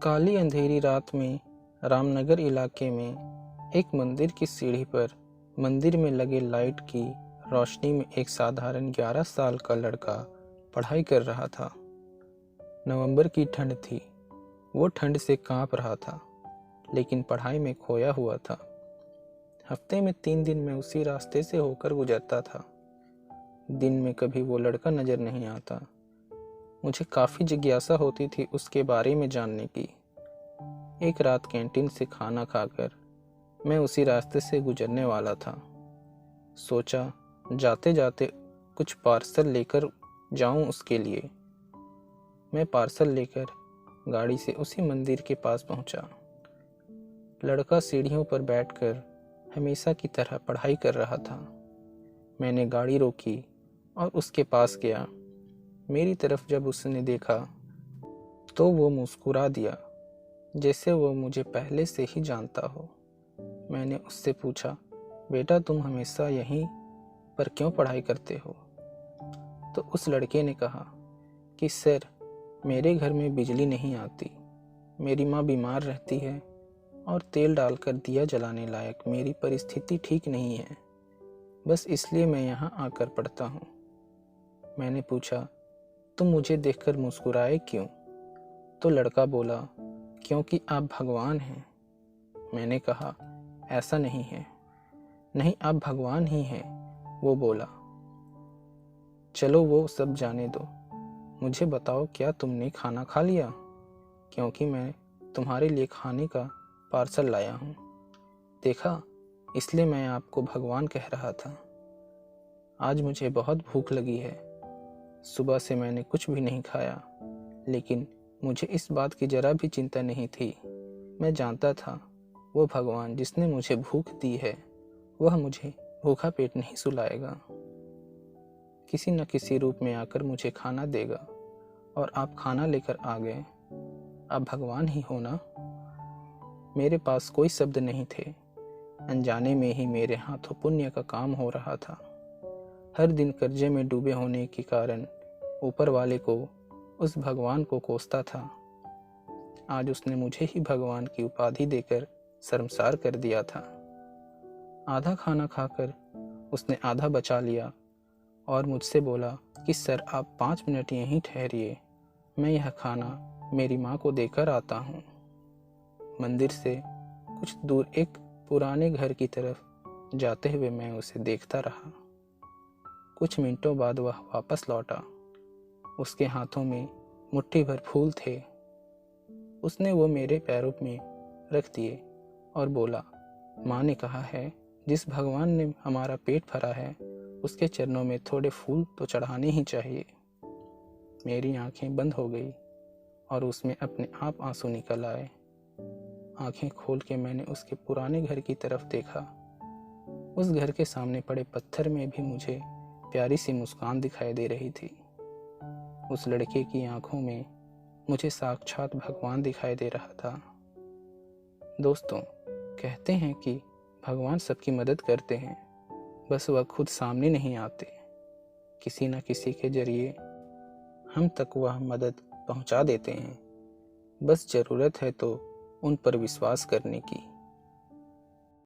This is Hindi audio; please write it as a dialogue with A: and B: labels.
A: काली अंधेरी रात में रामनगर इलाके में एक मंदिर की सीढ़ी पर मंदिर में लगे लाइट की रोशनी में एक साधारण 11 साल का लड़का पढ़ाई कर रहा था। नवंबर की ठंड थी। वो ठंड से कांप रहा था, लेकिन पढ़ाई में खोया हुआ था। हफ्ते में 3 दिन मैं उसी रास्ते से होकर गुजरता था। दिन में कभी वो लड़का नजर नहीं आता। मुझे काफ़ी जिज्ञासा होती थी उसके बारे में जानने की। एक रात कैंटीन से खाना खाकर मैं उसी रास्ते से गुजरने वाला था। सोचा जाते जाते कुछ पार्सल लेकर जाऊं उसके लिए। मैं पार्सल लेकर गाड़ी से उसी मंदिर के पास पहुंचा। लड़का सीढ़ियों पर बैठकर हमेशा की तरह पढ़ाई कर रहा था। मैंने गाड़ी रोकी और उसके पास गया। मेरी तरफ जब उसने देखा तो वो मुस्कुरा दिया, जैसे वो मुझे पहले से ही जानता हो। मैंने उससे पूछा, बेटा तुम हमेशा यहीं पर क्यों पढ़ाई करते हो? तो उस लड़के ने कहा कि सर, मेरे घर में बिजली नहीं आती, मेरी माँ बीमार रहती है और तेल डालकर दिया जलाने लायक मेरी परिस्थिति ठीक नहीं है, बस इसलिए मैं यहाँ आकर पढ़ता हूँ। मैंने पूछा, तुम मुझे देखकर मुस्कुराए क्यों? तो लड़का बोला, क्योंकि आप भगवान हैं। मैंने कहा, ऐसा नहीं है। नहीं, आप भगवान ही हैं, वो बोला। चलो वो सब जाने दो, मुझे बताओ क्या तुमने खाना खा लिया? क्योंकि मैं तुम्हारे लिए खाने का पार्सल लाया हूँ। देखा, इसलिए मैं आपको भगवान कह रहा था। आज मुझे बहुत भूख लगी है। सुबह से मैंने कुछ भी नहीं खाया, लेकिन मुझे इस बात की जरा भी चिंता नहीं थी। मैं जानता था वो भगवान जिसने मुझे भूख दी है, वह मुझे भूखा पेट नहीं सुलाएगा। किसी न किसी रूप में आकर मुझे खाना देगा, और आप खाना लेकर आ गए। आप भगवान ही हो ना? मेरे पास कोई शब्द नहीं थे। अनजाने में ही मेरे हाथों पुण्य का काम हो रहा था। हर दिन कर्जे में डूबे होने के कारण ऊपर वाले को, उस भगवान को कोसता था। आज उसने मुझे ही भगवान की उपाधि देकर शर्मसार कर दिया था। आधा खाना खाकर उसने आधा बचा लिया और मुझसे बोला कि सर आप 5 मिनट यहीं ठहरिए, मैं यह खाना मेरी माँ को देकर आता हूँ। मंदिर से कुछ दूर एक पुराने घर की तरफ जाते हुए मैं उसे देखता रहा। कुछ मिनटों बाद वह वापस लौटा। उसके हाथों में मुट्ठी भर फूल थे। उसने वो मेरे पैरों में रख दिए और बोला, माँ ने कहा है जिस भगवान ने हमारा पेट भरा है उसके चरणों में थोड़े फूल तो चढ़ाने ही चाहिए। मेरी आंखें बंद हो गई और उसमें अपने आप आंसू निकल आए। आंखें खोल के मैंने उसके पुराने घर की तरफ देखा। उस घर के सामने पड़े पत्थर में भी मुझे प्यारी सी मुस्कान दिखाई दे रही थी। उस लड़के की आंखों में मुझे साक्षात भगवान दिखाई दे रहा था। दोस्तों, कहते हैं कि भगवान सबकी मदद करते हैं, बस वह खुद सामने नहीं आते। किसी न किसी के जरिए हम तक वह मदद पहुंचा देते हैं। बस ज़रूरत है तो उन पर विश्वास करने की।